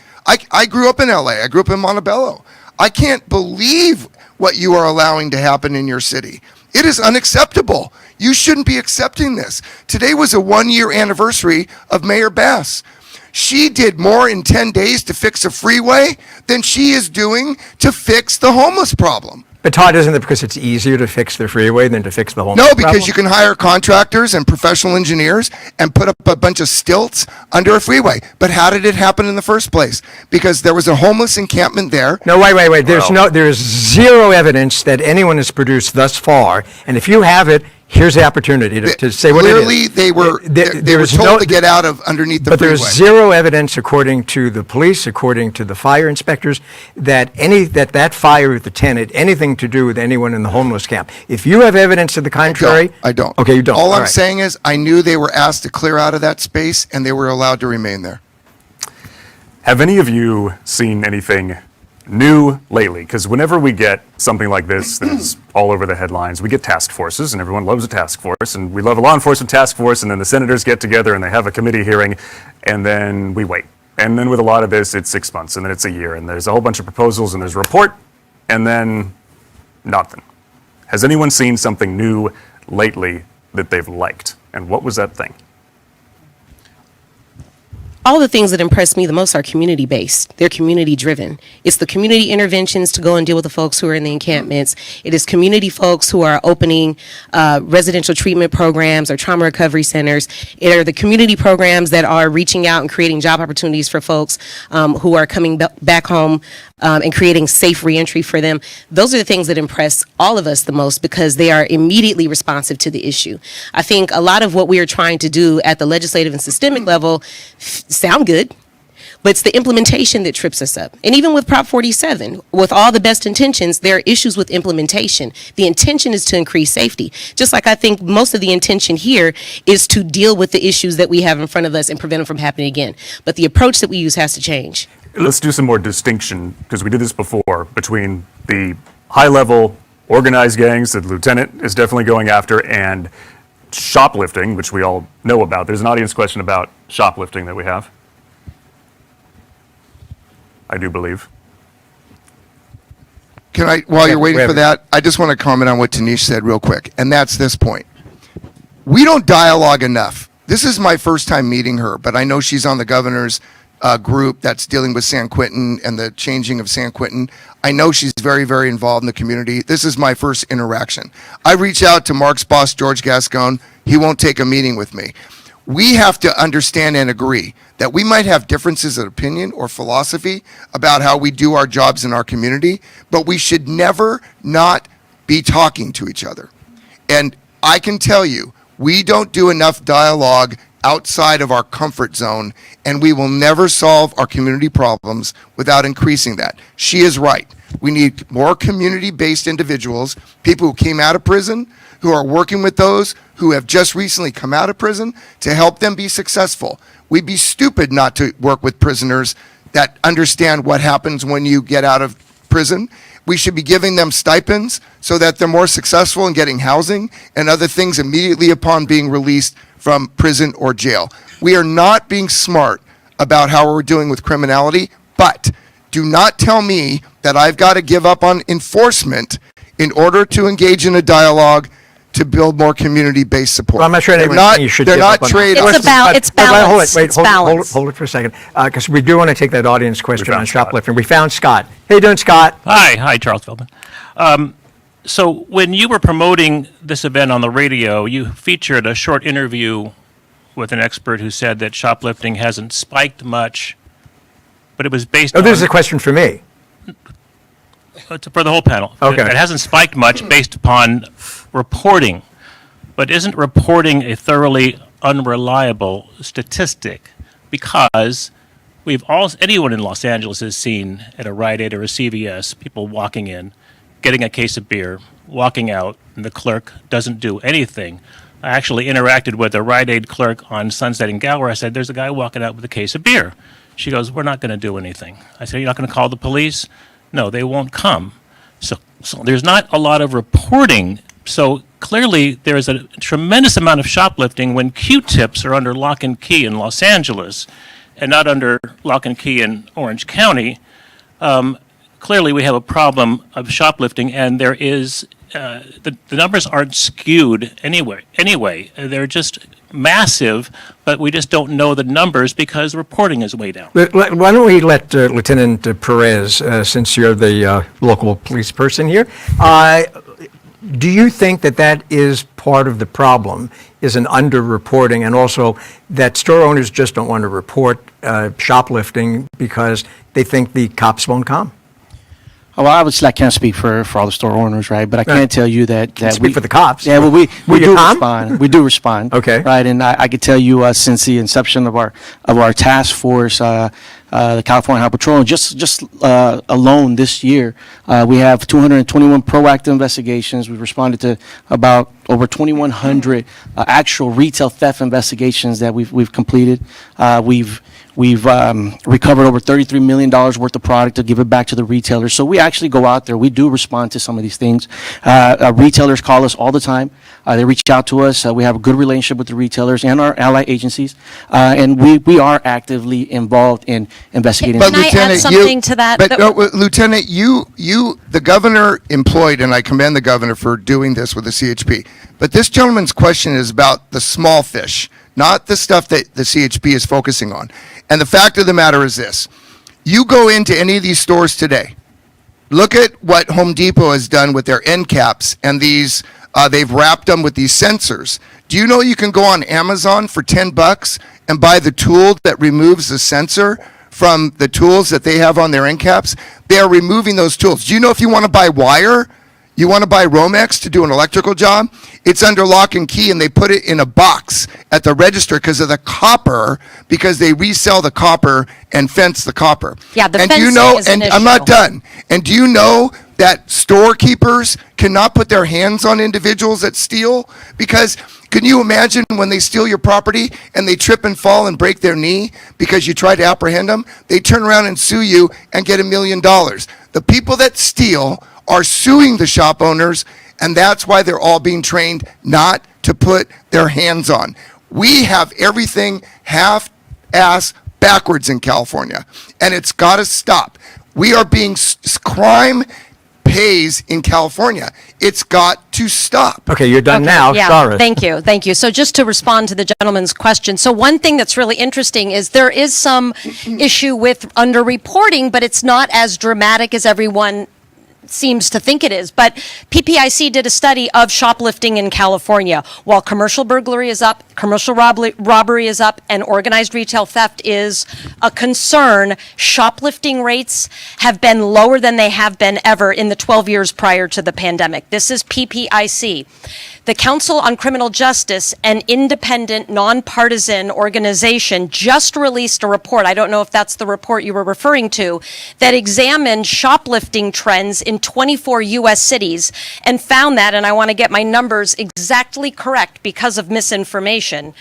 I grew up in LA. I grew up in Montebello. I can't believe what you are allowing to happen in your city. It is unacceptable. You shouldn't be accepting this. Today was a one-year anniversary of Mayor Bass. She did more in 10 days to fix a freeway than she is doing to fix the homeless problem. But Todd, isn't it because it's easier to fix the freeway than to fix the homeless No, problem? because you can hire contractors and professional engineers and put up a bunch of stilts under a freeway. But how did it happen in the first place? Because there was a homeless encampment there. No, wait. There's zero evidence that anyone has produced thus far. And if you have it, here's the opportunity to say what it is. Clearly, they were told to get out of underneath the But freeway. there's zero evidence, according to the police, according to the fire inspectors, that that fire with the tenant, anything to do with anyone in the homeless camp. If you have evidence to the contrary. I don't. Okay, you don't. All I'm right. saying is I knew they were asked to clear out of that space and they were allowed to remain there. Have any of you seen anything new lately? Because whenever we get something like this that's all over the headlines, we get task forces, and everyone loves a task force, and we love a law enforcement task force, and then the senators get together and they have a committee hearing, and then we wait. And then with a lot of this, it's 6 months, and then it's a year, and there's a whole bunch of proposals, and there's a report, and then nothing. Has anyone seen something new lately that they've liked? And what was that thing? All the things that impress me the most are community-based. They're community-driven. It's the community interventions to go and deal with the folks who are in the encampments. It is community folks who are opening residential treatment programs or trauma recovery centers. It are the community programs that are reaching out and creating job opportunities for folks who are coming back home and creating safe reentry for them. Those are the things that impress all of us the most because they are immediately responsive to the issue. I think a lot of what we are trying to do at the legislative and systemic level sound good, but it's the implementation that trips us up. And even with Prop 47, with all the best intentions, there are issues with implementation. The intention is to increase safety. Just like I think most of the intention here is to deal with the issues that we have in front of us and prevent them from happening again. But the approach that we use has to change. Let's do some more distinction, because we did this before, between the high-level organized gangs that the lieutenant is definitely going after and shoplifting, which we all know about. There's an audience question about shoplifting that we have, I do believe. Can I, while you're waiting for that, I just want to comment on what Tanish said real quick, and that's this point. We don't dialogue enough. This is my first time meeting her, but I know she's on the governor's group that's dealing with San Quentin and the changing of San Quentin. I know she's very, very involved in the community. This is my first interaction. I reach out to Mark's boss, George Gascon. He won't take a meeting with me. We have to understand and agree that we might have differences of opinion or philosophy about how we do our jobs in our community, but we should never not be talking to each other. And I can tell you, we don't do enough dialogue outside of our comfort zone, and we will never solve our community problems without increasing that. She is right. We need more community-based individuals, people who came out of prison, who are working with those who have just recently come out of prison to help them be successful. We'd be stupid not to work with prisoners that understand what happens when you get out of prison. We should be giving them stipends so that they're more successful in getting housing and other things immediately upon being released from prison or jail. We are not being smart about how we're doing with criminality, but do not tell me that I've got to give up on enforcement in order to engage in a dialogue to build more community-based support. Well, I'm not sure anyone you should give up on. It's balance. Hold it for a second, because we do want to take that audience question on shoplifting. We found Scott. How you doing, Scott? Hi, Charles Feldman. So when you were promoting this event on the radio, you featured a short interview with an expert who said that shoplifting hasn't spiked much, but it was based on... Oh, this is a question for me. It's for the whole panel. Okay. It hasn't spiked much based upon reporting, but isn't reporting a thoroughly unreliable statistic? Because anyone in Los Angeles has seen at a Rite Aid or a CVS, people walking in, getting a case of beer, walking out, and the clerk doesn't do anything. I actually interacted with a Rite Aid clerk on Sunset and Gower. I said, there's a guy walking out with a case of beer. She goes, we're not going to do anything. I said, you're not going to call the police? No, they won't come. So there's not a lot of reporting. So clearly there is a tremendous amount of shoplifting when Q-tips are under lock and key in Los Angeles and not under lock and key in Orange County. Clearly we have a problem of shoplifting, and there is the numbers aren't skewed anyway. They're just massive, but we just don't know the numbers because reporting is way down. Why don't we let Lieutenant Perez, since you're the local police person here, do you think that that is part of the problem, is an underreporting, and also that store owners just don't want to report shoplifting because they think the cops won't come? Well, obviously, I can't speak for all the store owners, right? But I can tell you that speak for the cops. Yeah, well, we do Tom? respond. We do respond. Okay. Right, and I could tell you since the inception of our task force, the California Highway Patrol, just alone this year, we have 221 proactive investigations. We've responded to about over 2,100 actual retail theft investigations that we've completed. We've recovered over $33 million worth of product to give it back to the retailers. So we actually go out there. We do respond to some of these things. Retailers call us all the time. They reach out to us. We have a good relationship with the retailers and our ally agencies. And we are actively involved in investigating. Can I add something to that? But Lieutenant, the governor employed, and I commend the governor for doing this with the CHP. But this gentleman's question is about the small fish, not the stuff that the CHP is focusing on. And the fact of the matter is this. You go into any of these stores today, look at what Home Depot has done with their end caps and these, they've wrapped them with these sensors. Do you know you can go on Amazon for $10 and buy the tool that removes the sensor from the tools that they have on their end caps? They are removing those tools. Do you know if you want to buy wire, you want to buy Romex to do an electrical job, it's under lock and key, and they put it in a box at the register because of the copper, because they resell the copper and fence the copper. Yeah, the and fencing do you know, is an and I'm not issue. done. And do you know that storekeepers cannot put their hands on individuals that steal? Because can you imagine when they steal your property and they trip and fall and break their knee because you try to apprehend them? They turn around and sue you and get $1 million. The people that steal are suing the shop owners, and that's why they're all being trained not to put their hands on. We have everything half-ass backwards in California, and it's got to stop. We are being, crime pays in California. It's got to stop. Okay, you're done now. Yeah, Sorry. thank you. So just to respond to the gentleman's question, so one thing that's really interesting is there is some issue with underreporting, but it's not as dramatic as everyone seems to think it is. But PPIC did a study of shoplifting in California. While commercial burglary is up, commercial robbery is up, and organized retail theft is a concern, shoplifting rates have been lower than they have been ever in the 12 years prior to the pandemic. This is PPIC. The Council on Criminal Justice, an independent, nonpartisan organization, just released a report, I don't know if that's the report you were referring to, that examined shoplifting trends in 24 U.S. cities and found that, and I want to get my numbers exactly correct because of misinformation,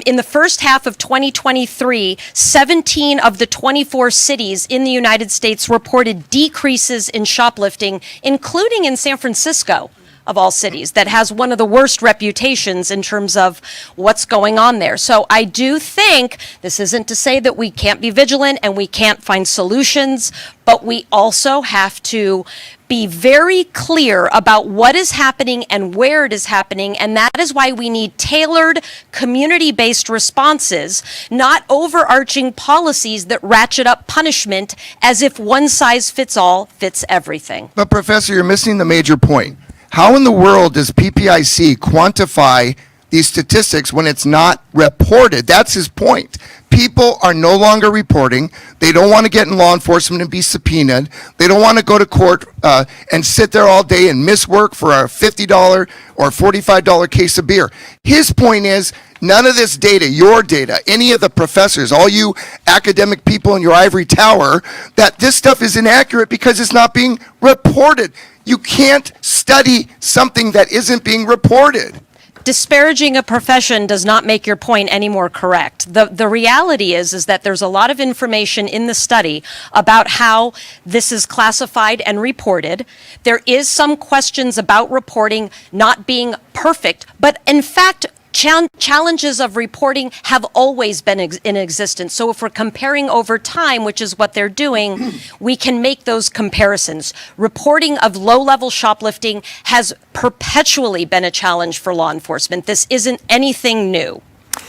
in the first half of 2023, 17 of the 24 cities in the United States reported decreases in shoplifting, including in San Francisco, of all cities, that has one of the worst reputations in terms of what's going on there. So I do think, this isn't to say that we can't be vigilant and we can't find solutions, but we also have to be very clear about what is happening and where it is happening, and that is why we need tailored, community-based responses, not overarching policies that ratchet up punishment as if one size fits all fits everything. But Professor, you're missing the major point. How in the world does PPIC quantify these statistics when it's not reported? That's his point. People are no longer reporting. They don't want to get in law enforcement and be subpoenaed. They don't want to go to court and sit there all day and miss work for a $50 or $45 case of beer. His point is, none of this data, your data, any of the professors, all you academic people in your ivory tower, that this stuff is inaccurate because it's not being reported. You can't study something that isn't being reported. Disparaging a profession does not make your point any more correct. The reality is that there's a lot of information in the study about how this is classified and reported. There is some questions about reporting not being perfect, but in fact, Challenges of reporting have always been in existence. So if we're comparing over time, which is what they're doing, we can make those comparisons. Reporting of low-level shoplifting has perpetually been a challenge for law enforcement. This isn't anything new.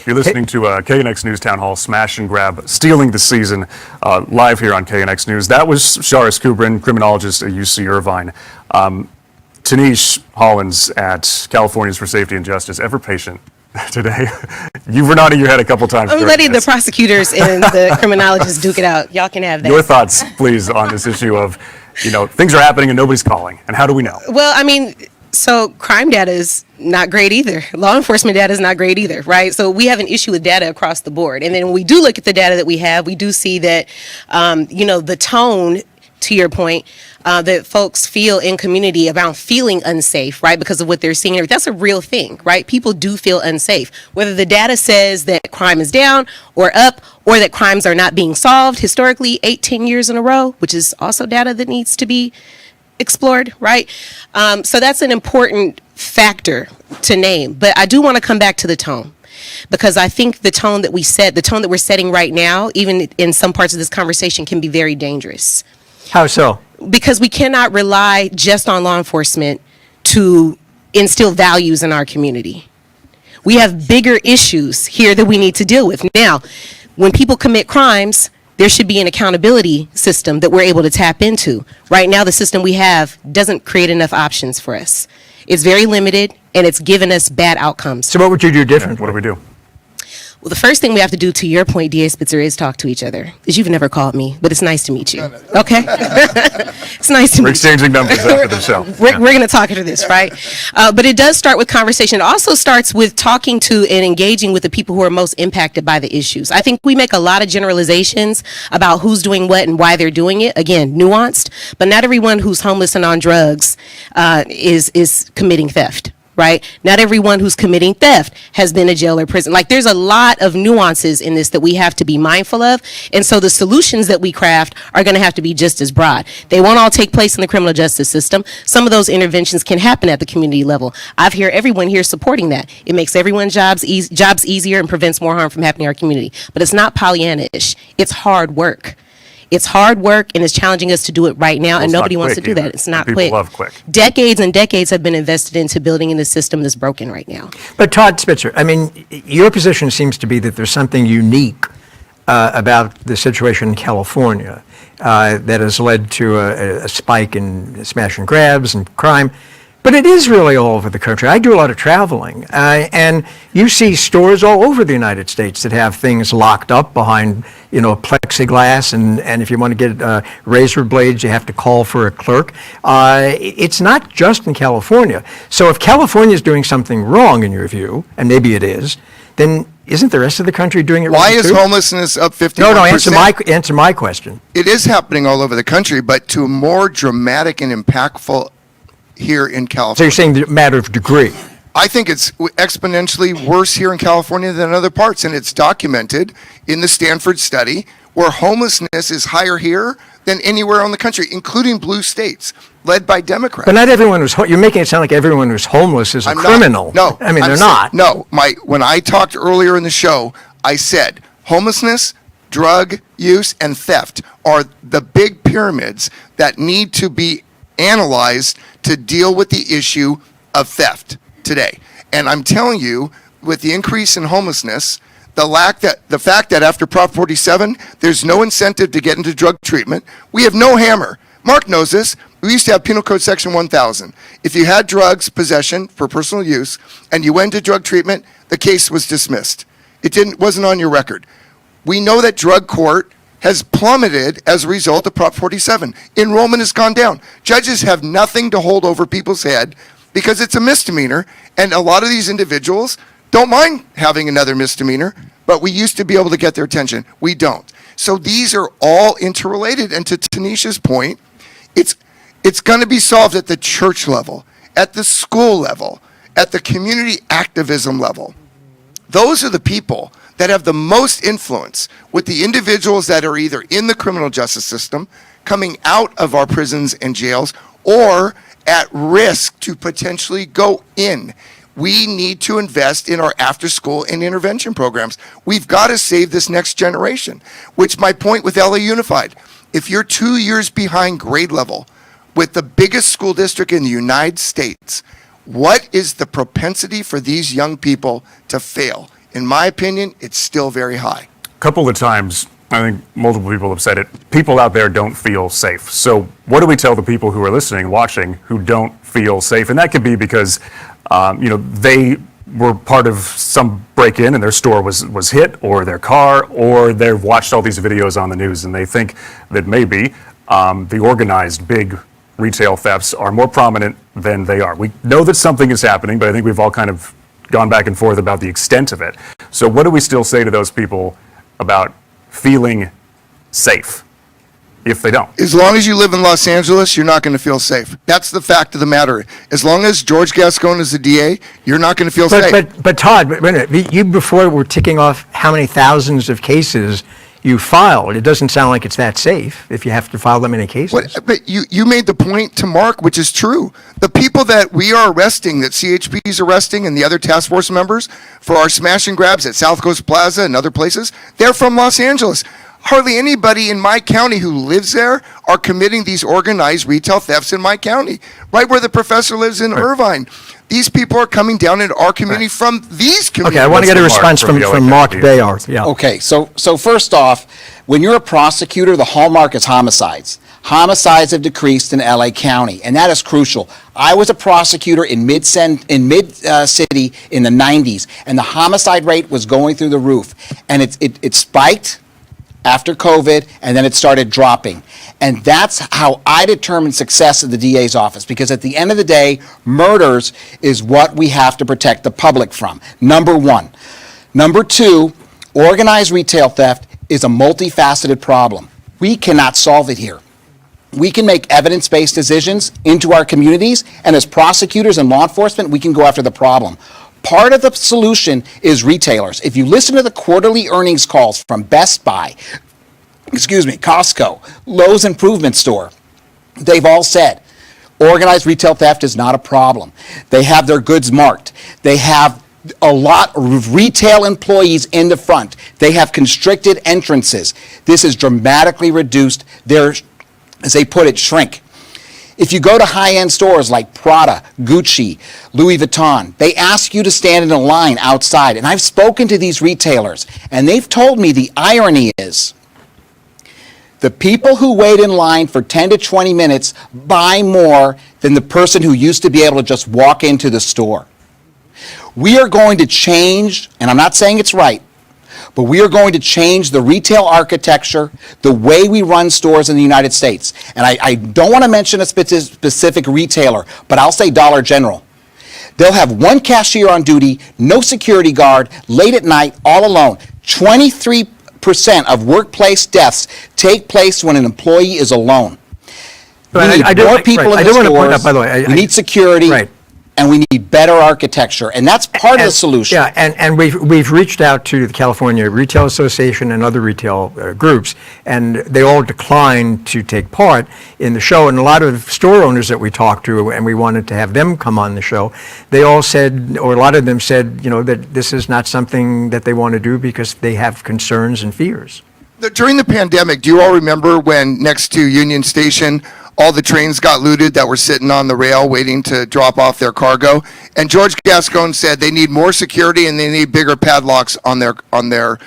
You're listening to KNX News Town Hall Smash and Grab, Stealing the Season, live here on KNX News. That was Sharis Kubrin, criminologist at UC Irvine. Tanish Hollins at Californians for Safety and Justice, ever patient today. You were nodding your head a couple times. I'm letting the prosecutors and the criminologists duke it out. Y'all can have that. Your thoughts, please, on this issue of, things are happening and nobody's calling. And how do we know? Well, I mean, so crime data is not great either. Law enforcement data is not great either, right? So we have an issue with data across the board. And then when we do look at the data that we have, we do see that, the tone, to your point, that folks feel in community about feeling unsafe, right, because of what they're seeing. That's a real thing, right? People do feel unsafe. Whether the data says that crime is down or up, or that crimes are not being solved historically 8-10 years in a row, which is also data that needs to be explored, right? So that's an important factor to name. But I do want to come back to the tone, because I think the tone that we're setting right now, even in some parts of this conversation, can be very dangerous. How so? Because we cannot rely just on law enforcement to instill values in our community. We have bigger issues here that we need to deal with. Now, when people commit crimes, there should be an accountability system that we're able to tap into. Right now, the system we have doesn't create enough options for us. It's very limited, and it's given us bad outcomes. So what would you do different? What do we do? Well, the first thing we have to do, to your point, D.A. Spitzer, is talk to each other. Because you've never called me, but it's nice to meet you. Okay? It's nice to meet you. We're exchanging numbers after the show. We're going to talk after this, right? But it does start with conversation. It also starts with talking to and engaging with the people who are most impacted by the issues. I think we make a lot of generalizations about who's doing what and why they're doing it. Again, nuanced. But not everyone who's homeless and on drugs is committing theft. Right? Not everyone who's committing theft has been to jail or prison. Like, there's a lot of nuances in this that we have to be mindful of. And so the solutions that we craft are going to have to be just as broad. They won't all take place in the criminal justice system. Some of those interventions can happen at the community level. I've heard everyone here supporting that. It makes everyone's jobs easier and prevents more harm from happening in our community. But it's not Pollyanna-ish. It's hard work. It's hard work, and it's challenging us to do it right now, and nobody wants to do that. It's not quick. People love quick. Decades and decades have been invested into building in a system that's broken right now. But Todd Spitzer, I mean, your position seems to be that there's something unique about the situation in California that has led to a spike in smash and grabs and crime. But it is really all over the country. I do a lot of traveling, and you see stores all over the United States that have things locked up behind, plexiglass, and if you want to get razor blades, you have to call for a clerk. It's not just in California. So if California is doing something wrong, in your view, and maybe it is, then isn't the rest of the country doing it wrong Why is too? homelessness up 51%? No, answer my question. It is happening all over the country, but to a more dramatic and impactful here in California. So you're saying the matter of degree? I think it's exponentially worse here in California than other parts, and it's documented in the Stanford study where homelessness is higher here than anywhere in the country, including blue states, led by Democrats. But not everyone who's you're making it sound like everyone who's homeless is a criminal. No, I mean, they're not. No, when I talked earlier in the show, I said homelessness, drug use, and theft are the big pyramids that need to be analyzed to deal with the issue of theft today. And I'm telling you, with the increase in homelessness, the fact that after Prop 47, there's no incentive to get into drug treatment, we have no hammer. Mark knows this. We used to have Penal Code Section 1000. If you had drugs possession for personal use and you went to drug treatment, the case was dismissed. It wasn't on your record. We know that drug court has plummeted as a result of Prop 47. Enrollment has gone down. Judges have nothing to hold over people's head because it's a misdemeanor, and a lot of these individuals don't mind having another misdemeanor, but we used to be able to get their attention. We don't. So these are all interrelated, and to Tanisha's point, it's going to be solved at the church level, at the school level, at the community activism level. Those are the people that have the most influence with the individuals that are either in the criminal justice system, coming out of our prisons and jails, or at risk to potentially go in. we need to invest in our after-school and intervention programs. We've got to save this next generation, which my point with LA Unified. If you're 2 years behind grade level with the biggest school district in the United States, what is the propensity for these young people to fail? In my opinion, it's still very high. A couple of times, I think multiple people have said it, people out there don't feel safe. So what do we tell the people who are listening, watching, who don't feel safe? And that could be because, they were part of some break-in and their store was hit, or their car, or they've watched all these videos on the news and they think that maybe the organized big retail thefts are more prominent than they are. We know that something is happening, but I think we've all kind of gone back and forth about the extent of it. So what do we still say to those people about feeling safe if they don't? As long as you live in Los Angeles, you're not going to feel safe. That's the fact of the matter. As long as George Gascon is the DA, you're not going to feel safe. But Todd, wait a minute. You before were ticking off how many thousands of cases you filed. It doesn't sound like it's that safe if you have to file that many cases. But you made the point to Mark, which is true. The people that we are arresting, that CHP is arresting, and the other task force members for our smash and grabs at South Coast Plaza and other places, they're from Los Angeles. Hardly anybody in my county who lives there are committing these organized retail thefts in my county, right where the professor lives in Irvine. These people are coming down into our community from these communities. Okay, I want to get a response from Mark Bayard. Yeah. Okay, so first off, when you're a prosecutor, the hallmark is homicides. Homicides have decreased in LA County, and that is crucial. I was a prosecutor in mid-city in the 90s, and the homicide rate was going through the roof, and it spiked after COVID, and then it started dropping. And that's how I determine success at the DA's office, because at the end of the day, murders is what we have to protect the public from, number one. Number two, organized retail theft is a multifaceted problem. We cannot solve it here. We can make evidence-based decisions into our communities, and as prosecutors and law enforcement, we can go after the problem. Part of the solution is retailers. If you listen to the quarterly earnings calls from Best Buy, Costco, Lowe's Improvement Store, they've all said organized retail theft is not a problem. They have their goods marked. They have a lot of retail employees in the front. They have constricted entrances. This has dramatically reduced their, as they put it, shrink. If you go to high-end stores like Prada, Gucci, Louis Vuitton, they ask you to stand in a line outside. And I've spoken to these retailers, and they've told me the irony is the people who wait in line for 10 to 20 minutes buy more than the person who used to be able to just walk into the store. We are going to change, and I'm not saying it's right, but we are going to change the retail architecture, the way we run stores in the United States. And I don't want to mention a specific retailer, but I'll say Dollar General. They'll have one cashier on duty, no security guard, late at night, all alone. 23% of workplace deaths take place when an employee is alone. We need more people in the stores. We need security. Right. And we need better architecture, and that's part of the solution. Yeah, and we've reached out to the California Retail Association and other retail groups, and they all declined to take part in the show. And a lot of store owners that we talked to, and we wanted to have them come on the show, they all said, or a lot of them said, that this is not something that they want to do because they have concerns and fears. During the pandemic, do you all remember when next to Union Station, all the trains got looted that were sitting on the rail waiting to drop off their cargo? And George Gascon said they need more security and they need bigger padlocks on their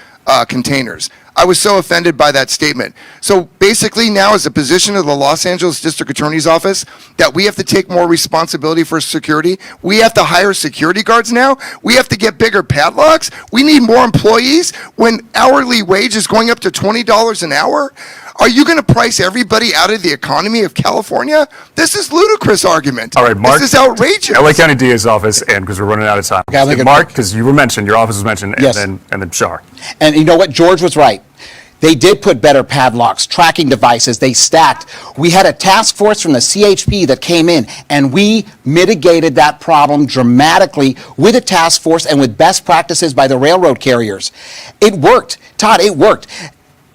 containers. I was so offended by that statement. So basically now is the position of the Los Angeles District Attorney's Office that we have to take more responsibility for security. We have to hire security guards now. We have to get bigger padlocks. We need more employees when hourly wage is going up to $20 an hour. Are you going to price everybody out of the economy of California? This is ludicrous argument. All right, Mark. This is outrageous. LA County DA's office, and because we're running out of time. Okay, Mark, because you were mentioned, your office was mentioned, yes. and then Shar. And you know what? George was right. They did put better padlocks, tracking devices, they stacked. We had a task force from the CHP that came in, and we mitigated that problem dramatically with a task force and with best practices by the railroad carriers. It worked. Todd, it worked.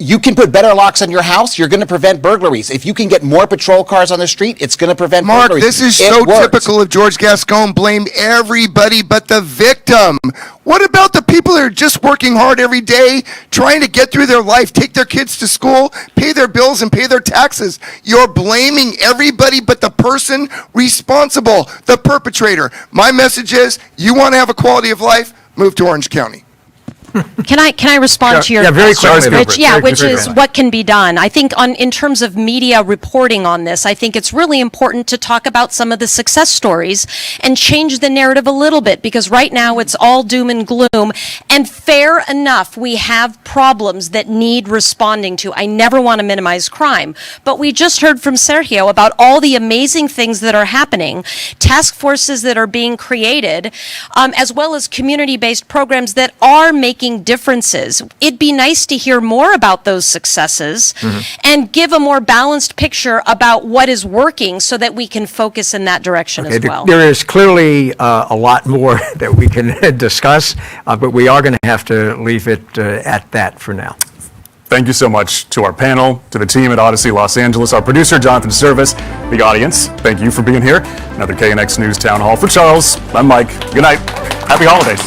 you can put better locks on your house, you're going to prevent burglaries. If you can get more patrol cars on the street, it's going to prevent Mark, burglaries. this is It so works. typical of George Gascon. Blame everybody but the victim. What about the people that are just working hard every day, trying to get through their life, take their kids to school, pay their bills, and pay their taxes? You're blaming everybody but the person responsible, the perpetrator. My message is, you want to have a quality of life, move to Orange County. Can I respond to your Yeah, very question, quickly. Rich? Yeah, Very which quickly. is what can be done. I think in terms of media reporting on this, I think it's really important to talk about some of the success stories and change the narrative a little bit, because right now it's all doom and gloom. And fair enough, we have problems that need responding to. I never want to minimize crime, but we just heard from Sergio about all the amazing things that are happening, task forces that are being created, as well as community-based programs that are making differences. It'd be nice to hear more about those successes and give a more balanced picture about what is working so that we can focus in that direction as well. There is clearly a lot more that we can discuss, but we are going to have to leave it at that for now. Thank you so much to our panel, to the team at Odyssey Los Angeles, our producer, Jonathan Service, the audience. Thank you for being here. Another KNX News Town Hall. For Charles, I'm Mike. Good night. Happy holidays.